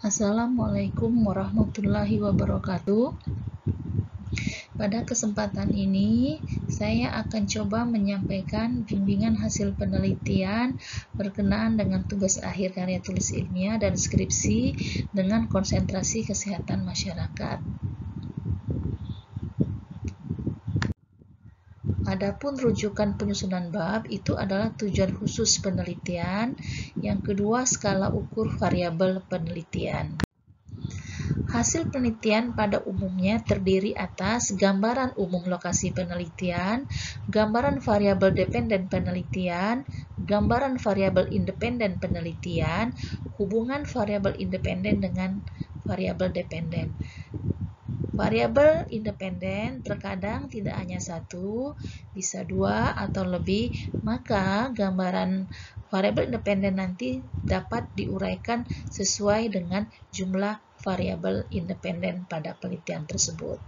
Assalamualaikum warahmatullahi wabarakatuh. Pada kesempatan ini, saya akan coba menyampaikan bimbingan hasil penelitian berkenaan dengan tugas akhir karya tulis ilmiah dan skripsi dengan konsentrasi kesehatan masyarakat. Adapun rujukan penyusunan bab itu adalah tujuan khusus penelitian, yang kedua skala ukur variabel penelitian. Hasil penelitian pada umumnya terdiri atas gambaran umum lokasi penelitian, gambaran variabel dependen penelitian, gambaran variabel independen penelitian, hubungan variabel independen dengan variabel dependen. Variabel independen terkadang tidak hanya satu, bisa dua atau lebih, maka gambaran variabel independen nanti dapat diuraikan sesuai dengan jumlah variabel independen pada penelitian tersebut.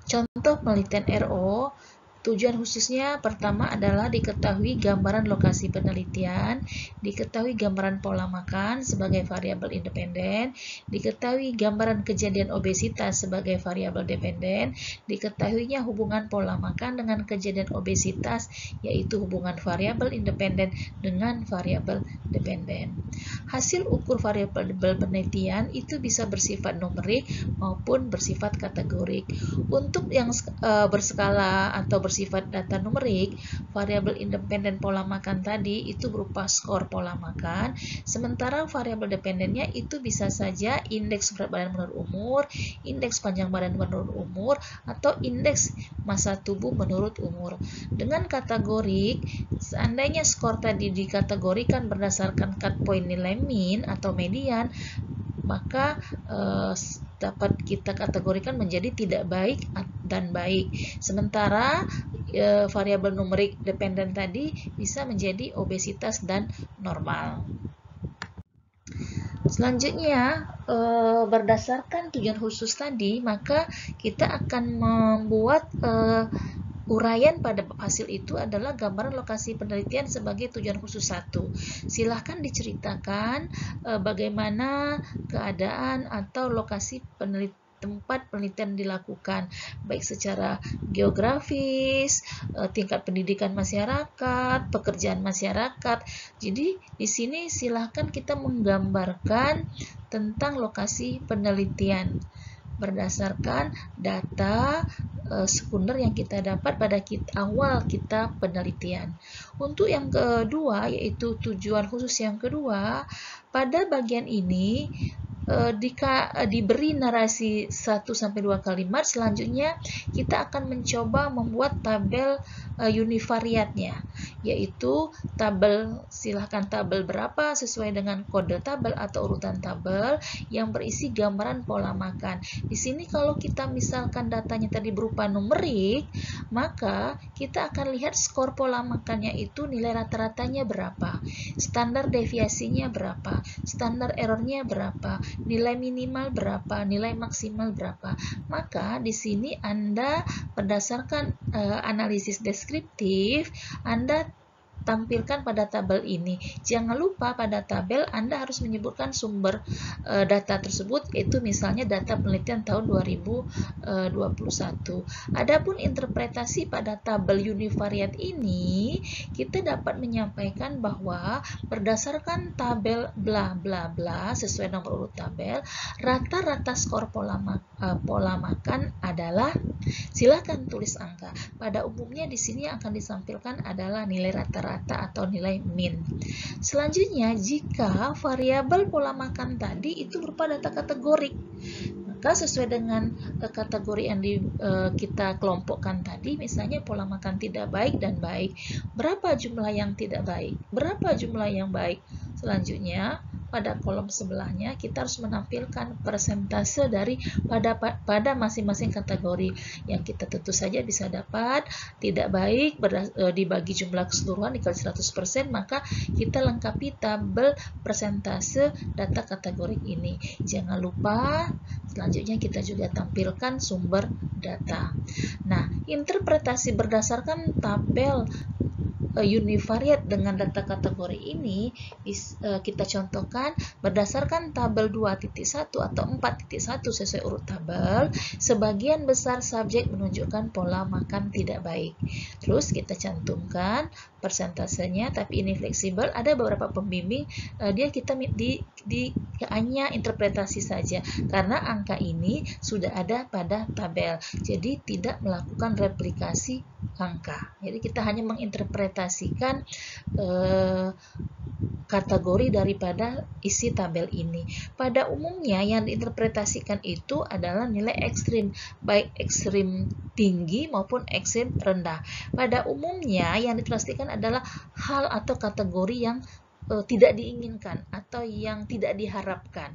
Contoh penelitian RO, tujuan khususnya pertama adalah diketahui gambaran lokasi penelitian, diketahui gambaran pola makan sebagai variabel independen, diketahui gambaran kejadian obesitas sebagai variabel dependen, diketahuinya hubungan pola makan dengan kejadian obesitas, yaitu hubungan variabel independen dengan variabel dependen. Hasil ukur variabel penelitian itu bisa bersifat numerik maupun bersifat kategorik. Untuk yang berskala atau bersifat data numerik, variabel independen pola makan tadi itu berupa skor pola makan, sementara variabel dependennya itu bisa saja indeks berat badan menurut umur, indeks panjang badan menurut umur, atau indeks massa tubuh menurut umur. Dengan kategorik, seandainya skor tadi dikategorikan berdasarkan cut point nilai min atau median, maka dapat kita kategorikan menjadi tidak baik dan baik. Sementara variabel numerik dependen tadi bisa menjadi obesitas dan normal. Selanjutnya, berdasarkan tujuan khusus tadi, maka kita akan membuat uraian pada hasil itu adalah gambaran lokasi penelitian sebagai tujuan khusus 1. Silahkan diceritakan bagaimana keadaan atau lokasi tempat penelitian dilakukan, baik secara geografis, tingkat pendidikan masyarakat, pekerjaan masyarakat. Jadi di sini silahkan kita menggambarkan tentang lokasi penelitian berdasarkan data sekunder yang kita dapat pada awal kita penelitian. Untuk yang kedua, yaitu tujuan khusus yang kedua, pada bagian ini diberi narasi 1-2 kalimat. Selanjutnya kita akan mencoba membuat tabel univariatnya, yaitu tabel, silahkan tabel berapa sesuai dengan kode tabel atau urutan tabel yang berisi gambaran pola makan. Di sini kalau kita misalkan datanya tadi berupa numerik, maka kita akan lihat skor pola makannya itu nilai rata-ratanya berapa, standar deviasinya berapa, standar errornya berapa, nilai minimal berapa, nilai maksimal berapa. Maka di sini Anda berdasarkan analisis deskriptif, Anda tampilkan pada tabel ini. Jangan lupa pada tabel Anda harus menyebutkan sumber data tersebut, yaitu misalnya data penelitian tahun 2021. Adapun interpretasi pada tabel univariat ini, kita dapat menyampaikan bahwa berdasarkan tabel bla bla bla sesuai nomor urut tabel, rata-rata skor pola makan adalah, silakan tulis angka. Pada umumnya di sini yang akan disampaikan adalah nilai rata-rata atau nilai min. Selanjutnya, jika variabel pola makan tadi itu berupa data kategorik, maka sesuai dengan kategori yang kita kelompokkan tadi, misalnya pola makan tidak baik dan baik, berapa jumlah yang tidak baik, berapa jumlah yang baik. Selanjutnya, pada kolom sebelahnya kita harus menampilkan persentase dari pada masing-masing kategori yang kita tentu saja bisa dapat tidak baik dibagi jumlah keseluruhan dikali 100%, maka kita lengkapi tabel persentase data kategori ini. Jangan lupa selanjutnya kita juga tampilkan sumber data. Nah, interpretasi berdasarkan tabel univariate dengan data kategori ini kita contohkan berdasarkan tabel 2.1 atau 4.1 sesuai urut tabel, sebagian besar subjek menunjukkan pola makan tidak baik. Terus kita cantumkan persentasenya, tapi ini fleksibel. Ada beberapa pembimbing kita hanya interpretasi saja karena angka ini sudah ada pada tabel, jadi tidak melakukan replikasi angka. Jadi kita hanya menginterpretasikan kategori daripada isi tabel ini. Pada umumnya yang diinterpretasikan itu adalah nilai ekstrim, baik ekstrim tinggi maupun ekstrim rendah. Pada umumnya yang dipastikan adalah hal atau kategori yang tidak diinginkan atau yang tidak diharapkan.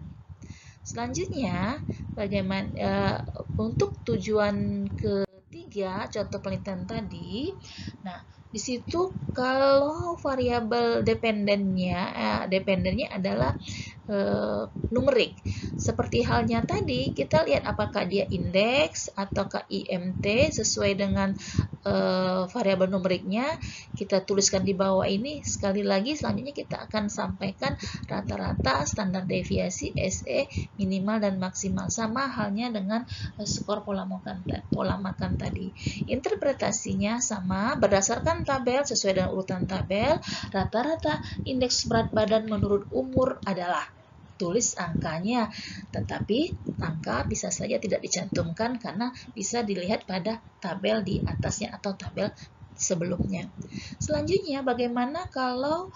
Selanjutnya, bagaimana untuk tujuan ketiga contoh penelitian tadi. Nah, di situ kalau variabel dependennya adalah numerik. Seperti halnya tadi, kita lihat apakah dia indeks ataukah IMT sesuai dengan variabel numeriknya. Kita tuliskan di bawah ini. Sekali lagi, selanjutnya kita akan sampaikan rata-rata, standar deviasi, SE, minimal dan maksimal. Sama halnya dengan skor pola makan tadi. Interpretasinya sama, berdasarkan tabel sesuai dengan urutan tabel, rata-rata indeks berat badan menurut umur adalah, tulis angkanya, tetapi angka bisa saja tidak dicantumkan karena bisa dilihat pada tabel di atasnya atau tabel sebelumnya. Selanjutnya, bagaimana kalau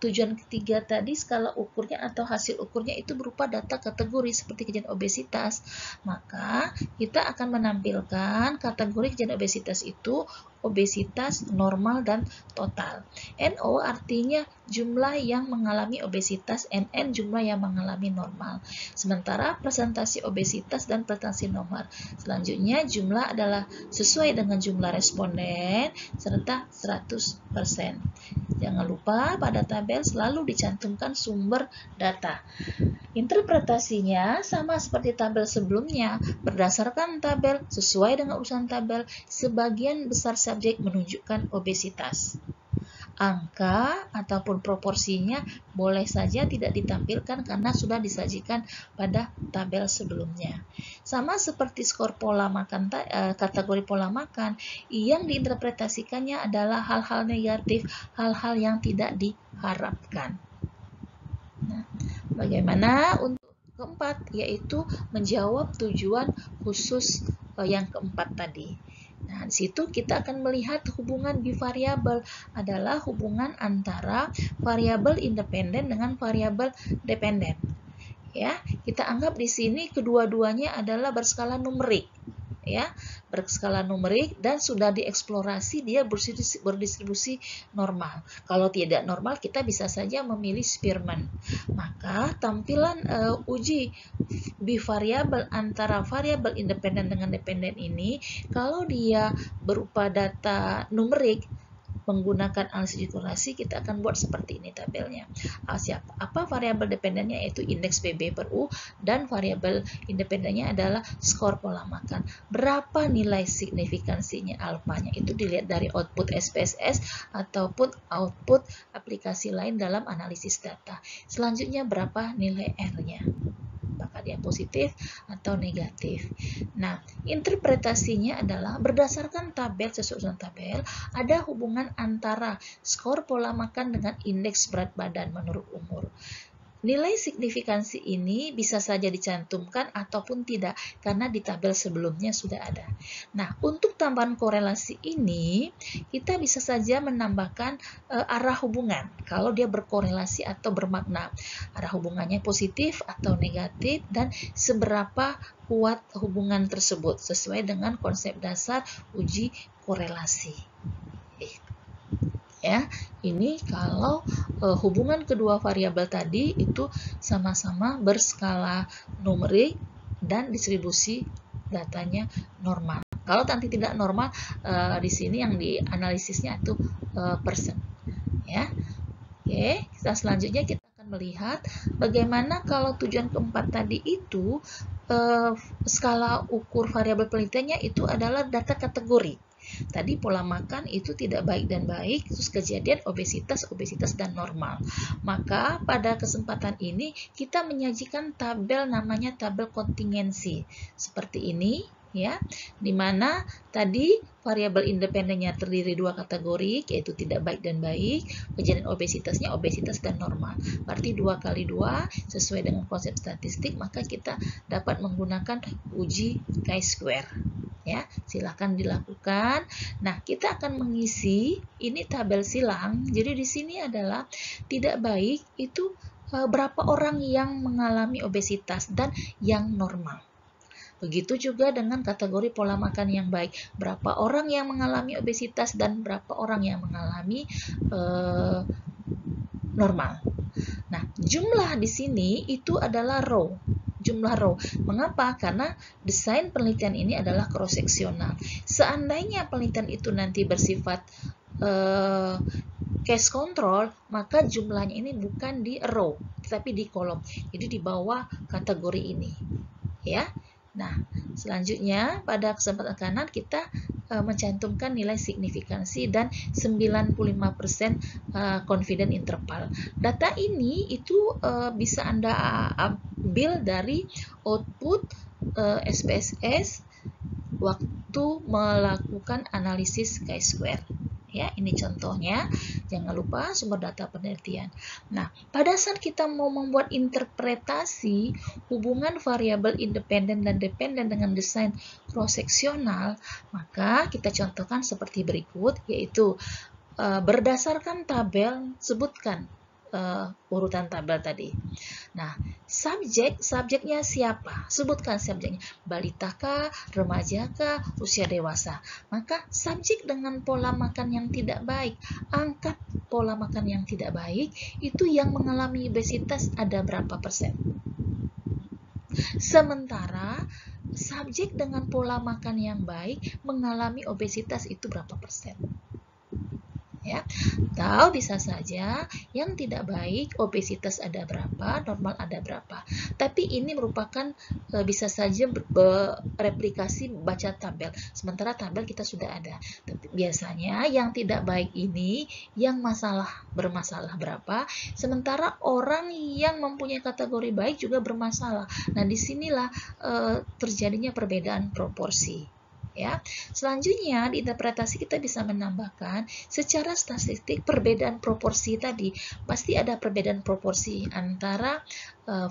tujuan ketiga tadi skala ukurnya atau hasil ukurnya itu berupa data kategori seperti kejadian obesitas? Maka kita akan menampilkan kategori kejadian obesitas itu obesitas, normal, dan total. NO artinya jumlah yang mengalami obesitas, NN jumlah yang mengalami normal. Sementara presentasi obesitas dan presentasi normal. Selanjutnya jumlah adalah sesuai dengan jumlah responden serta 100%. Jangan lupa pada tabel selalu dicantumkan sumber data. Interpretasinya sama seperti tabel sebelumnya, berdasarkan tabel sesuai dengan urutan tabel, sebagian besar subjek menunjukkan obesitas. Angka ataupun proporsinya boleh saja tidak ditampilkan karena sudah disajikan pada tabel sebelumnya. Sama seperti skor pola makan, kategori pola makan, yang diinterpretasikannya adalah hal-hal negatif, hal-hal yang tidak diharapkan. Nah, bagaimana untuk keempat, yaitu menjawab tujuan khusus yang keempat tadi. Nah, di situ kita akan melihat hubungan bivariabel adalah hubungan antara variabel independen dengan variabel dependen. Ya, kita anggap di sini kedua-duanya adalah berskala numerik. Ya, berskala numerik dan sudah dieksplorasi dia berdistribusi normal. Kalau tidak normal, kita bisa saja memilih Spearman. Maka tampilan uji bivariabel antara variabel independen dengan dependen ini, kalau dia berupa data numerik menggunakan analisis korelasi, kita akan buat seperti ini tabelnya. Apa variabel dependennya, yaitu indeks PB per U, dan variabel independennya adalah skor pola makan. Berapa nilai signifikansinya alfanya, itu dilihat dari output SPSS ataupun output aplikasi lain dalam analisis data. Selanjutnya berapa nilai R-nya, apakah dia positif atau negatif. Nah, interpretasinya adalah berdasarkan tabel, sesuai tabel, ada hubungan antara skor pola makan dengan indeks berat badan menurut umur. Nilai signifikansi ini bisa saja dicantumkan ataupun tidak, karena di tabel sebelumnya sudah ada. Nah, untuk tambahan korelasi ini, kita bisa saja menambahkan arah hubungan, kalau dia berkorelasi atau bermakna. Arah hubungannya positif atau negatif, dan seberapa kuat hubungan tersebut, sesuai dengan konsep dasar uji korelasi. Ya, ini kalau hubungan kedua variabel tadi itu sama-sama berskala numerik dan distribusi datanya normal. Kalau nanti tidak normal, di sini yang dianalisisnya itu persen. Ya, oke. Selanjutnya kita akan melihat bagaimana kalau tujuan keempat tadi itu skala ukur variabel penelitiannya itu adalah data kategori. Tadi pola makan itu tidak baik dan baik, terus kejadian obesitas, dan normal. Maka pada kesempatan ini kita menyajikan tabel namanya tabel kontingensi. Seperti ini ya, dimana tadi variabel independennya terdiri dua kategori, yaitu tidak baik dan baik, kejadian obesitasnya obesitas dan normal. Berarti 2 kali 2 sesuai dengan konsep statistik, maka kita dapat menggunakan uji chi-square. Ya, silakan dilakukan. Nah, kita akan mengisi ini tabel silang. Jadi di sini adalah tidak baik itu berapa orang yang mengalami obesitas dan yang normal. Begitu juga dengan kategori pola makan yang baik. Berapa orang yang mengalami obesitas dan berapa orang yang mengalami normal. Nah, jumlah di sini itu adalah row. Jumlah row. Mengapa? Karena desain penelitian ini adalah cross-seksional. Seandainya penelitian itu nanti bersifat case control, maka jumlahnya ini bukan di row, tetapi di kolom. Jadi di bawah kategori ini. Ya. Nah, selanjutnya pada kesempatan kanan kita mencantumkan nilai signifikansi dan 95% confident interval. Data ini itu bisa Anda ambil dari output SPSS waktu melakukan analisis chi-square. Ya, ini contohnya. Jangan lupa sumber data penelitian. Nah, pada saat kita mau membuat interpretasi hubungan variabel independen dan dependen dengan desain cross-seksional, maka kita contohkan seperti berikut, yaitu berdasarkan tabel, sebutkan urutan tabel tadi. Nah, subjeknya siapa? Sebutkan subjeknya. Balita kah, remaja kah, usia dewasa. Maka subjek dengan pola makan yang tidak baik, angkat pola makan yang tidak baik, itu yang mengalami obesitas ada berapa persen? Sementara subjek dengan pola makan yang baik mengalami obesitas itu berapa persen? Ya, atau bisa saja yang tidak baik obesitas ada berapa, normal ada berapa. Tapi ini merupakan bisa saja replikasi baca tabel. Sementara tabel kita sudah ada. Tapi biasanya yang tidak baik ini yang bermasalah berapa, sementara orang yang mempunyai kategori baik juga bermasalah. Nah, disinilah terjadinya perbedaan proporsi. Ya, selanjutnya di interpretasi kita bisa menambahkan secara statistik perbedaan proporsi tadi. Pasti ada perbedaan proporsi antara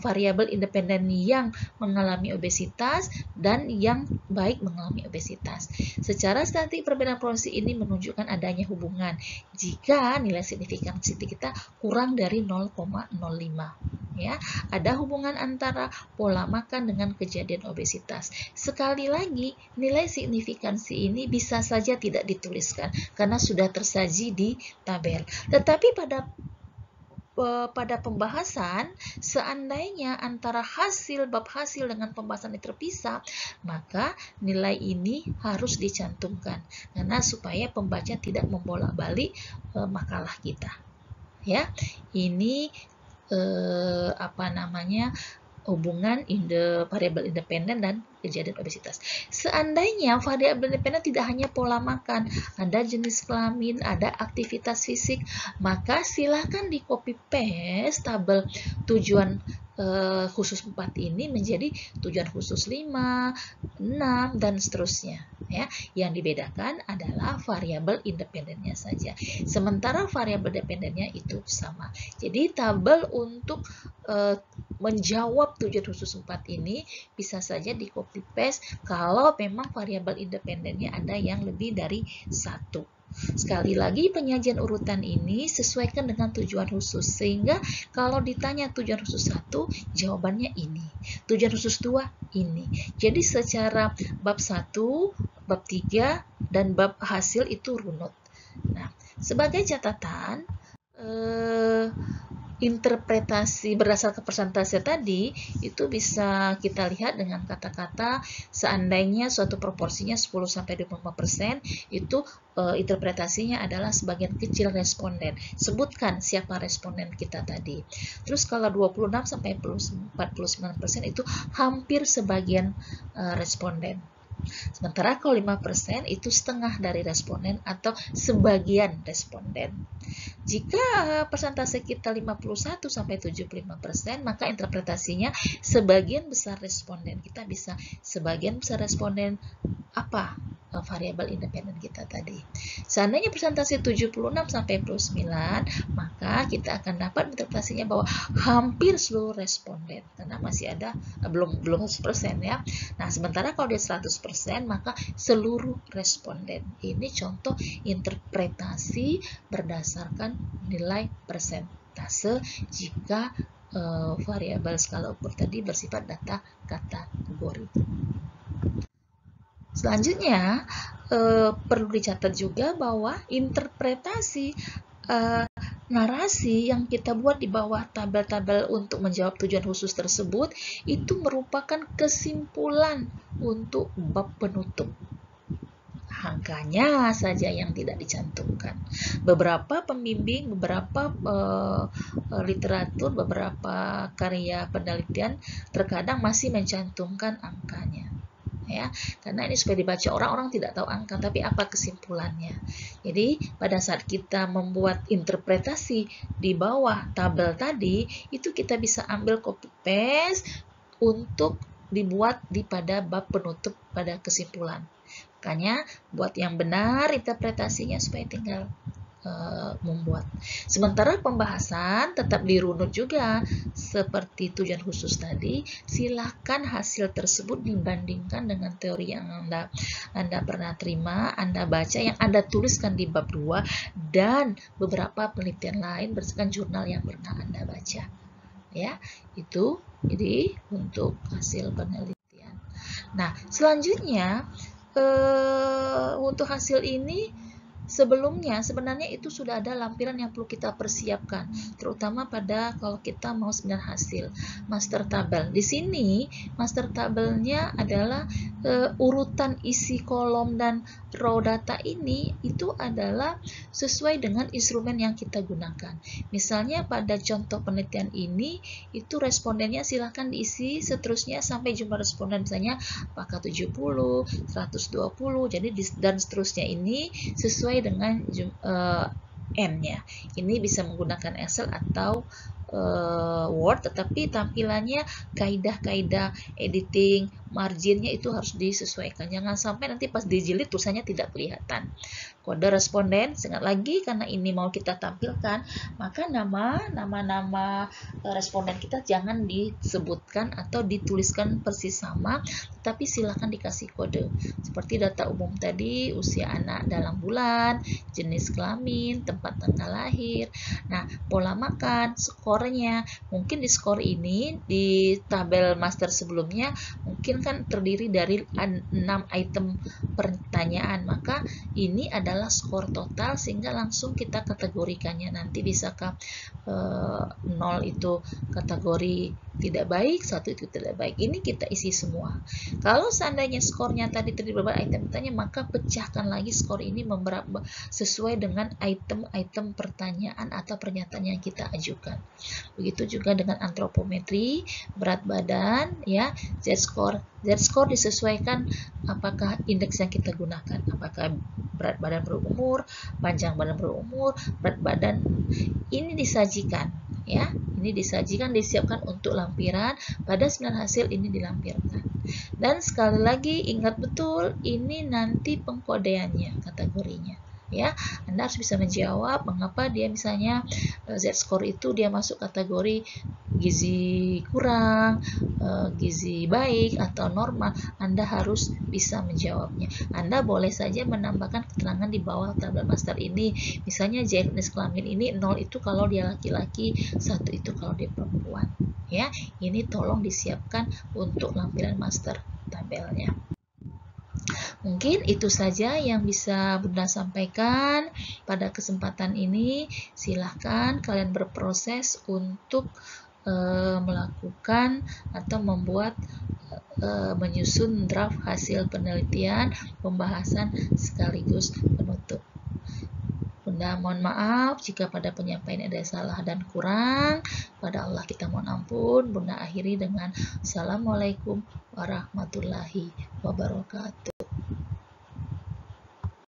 variabel independen yang mengalami obesitas dan yang baik mengalami obesitas. Secara statistik perbedaan proporsi ini menunjukkan adanya hubungan jika nilai signifikansi kita kurang dari 0,05. Ya, ada hubungan antara pola makan dengan kejadian obesitas. Sekali lagi, nilai signifikansi ini bisa saja tidak dituliskan karena sudah tersaji di tabel. Tetapi pada pembahasan, seandainya antara bab hasil dengan pembahasan ini terpisah, maka nilai ini harus dicantumkan karena supaya pembaca tidak membolak-balik makalah kita. Ya, ini hubungan variabel independen dan kejadian obesitas. Seandainya variabel independen tidak hanya pola makan, ada jenis kelamin, ada aktivitas fisik, maka silakan di copy paste tabel tujuan khusus 4 ini menjadi tujuan khusus 5, 6, dan seterusnya. Ya, yang dibedakan adalah variabel independennya saja. Sementara variabel dependennya itu sama. Jadi tabel untuk menjawab tujuan khusus 4 ini bisa saja di copy paste kalau memang variabel independennya ada yang lebih dari 1. Sekali lagi, penyajian urutan ini sesuaikan dengan tujuan khusus, sehingga kalau ditanya tujuan khusus 1, jawabannya ini. Tujuan khusus 2, ini. Jadi secara bab 1, bab 3, dan bab hasil itu runut. Nah, sebagai catatan, interpretasi berdasarkan persentase tadi itu bisa kita lihat dengan kata-kata seandainya suatu proporsinya 10-25% itu interpretasinya adalah sebagian kecil responden. Sebutkan siapa responden kita tadi. Terus kalau 26-49% itu hampir sebagian responden. Sementara kalau 5% itu setengah dari responden atau sebagian responden. Jika persentase kita 51 sampai 75%, maka interpretasinya sebagian besar responden. Kita bisa sebagian besar responden apa variabel independen kita tadi. Seandainya persentase 76 sampai 29, maka kita akan dapat interpretasinya bahwa hampir seluruh responden, karena masih ada belum 100% ya. Nah, sementara kalau dia 100%, maka seluruh responden. Ini contoh interpretasi berdasarkan nilai persentase jika variabel skala ukur tadi bersifat data kategori. Selanjutnya, perlu dicatat juga bahwa interpretasi narasi yang kita buat di bawah tabel-tabel untuk menjawab tujuan khusus tersebut itu merupakan kesimpulan untuk bab penutup. Angkanya saja yang tidak dicantumkan. Beberapa pembimbing, beberapa literatur, beberapa karya penelitian terkadang masih mencantumkan angkanya. Ya, karena ini supaya dibaca orang tidak tahu angka, tapi apa kesimpulannya. Jadi pada saat kita membuat interpretasi di bawah tabel tadi, itu kita bisa ambil copy paste untuk dibuat pada bab penutup pada kesimpulan. Makanya buat yang benar interpretasinya supaya tinggal membuat. Sementara pembahasan tetap dirunut juga seperti tujuan khusus tadi. Silakan hasil tersebut dibandingkan dengan teori yang Anda pernah terima, Anda baca, yang Anda tuliskan di bab 2, dan beberapa penelitian lain berdasarkan jurnal yang pernah Anda baca. Ya, itu jadi untuk hasil penelitian. Nah, selanjutnya untuk hasil ini sebelumnya sebenarnya itu sudah ada lampiran yang perlu kita persiapkan, terutama pada kalau kita mau sebenarnya hasil master tabel. Di sini master tabelnya adalah urutan isi kolom dan row data ini itu adalah sesuai dengan instrumen yang kita gunakan. Misalnya pada contoh penelitian ini itu respondennya silahkan diisi seterusnya sampai jumlah responden, misalnya apakah 70, 120, jadi dan seterusnya ini sesuai dengan N-nya. Ini bisa menggunakan Excel atau Word, tetapi tampilannya kaidah-kaidah editing, marginnya itu harus disesuaikan. Jangan sampai nanti pas dijilid tulisannya tidak kelihatan. Kode responden, ingat lagi karena ini mau kita tampilkan, maka nama responden kita jangan disebutkan atau dituliskan persis sama, tetapi silakan dikasih kode. Seperti data umum tadi, usia anak dalam bulan, jenis kelamin, tempat tanggal lahir. Nah, pola makan, skornya, mungkin di skor ini di tabel master sebelumnya mungkin kan terdiri dari 6 item pertanyaan, maka ini adalah skor total sehingga langsung kita kategorikannya. Nanti bisakah 0 itu kategori tidak baik, 1 itu tidak baik. Ini kita isi semua. Kalau seandainya skornya tadi terdiri beberapa item pertanyaan, maka pecahkan lagi skor ini sesuai dengan item-item pertanyaan atau pernyataan yang kita ajukan. Begitu juga dengan antropometri, berat badan, ya, Z-score. Z-score disesuaikan apakah indeks yang kita gunakan, apakah berat badan per umur, panjang badan per umur, berat badan. Ini disajikan, ya, ini disajikan, disiapkan untuk lampiran. Pada 9 hasil ini dilampirkan. Dan sekali lagi ingat betul, ini nanti pengkodeannya, kategorinya. Ya, Anda harus bisa menjawab mengapa dia misalnya Z-score itu dia masuk kategori gizi kurang, gizi baik atau normal. Anda harus bisa menjawabnya. Anda boleh saja menambahkan keterangan di bawah tabel master ini. Misalnya jenis kelamin ini 0 itu kalau dia laki-laki, 1 itu kalau dia perempuan. Ya, ini tolong disiapkan untuk lampiran master tabelnya. Mungkin itu saja yang bisa Bunda sampaikan pada kesempatan ini. Silahkan kalian berproses untuk melakukan atau membuat menyusun draft hasil penelitian, pembahasan sekaligus penutup. Bunda mohon maaf jika pada penyampaian ada salah dan kurang. Pada Allah kita mohon ampun. Bunda akhiri dengan Assalamualaikum warahmatullahi wabarakatuh.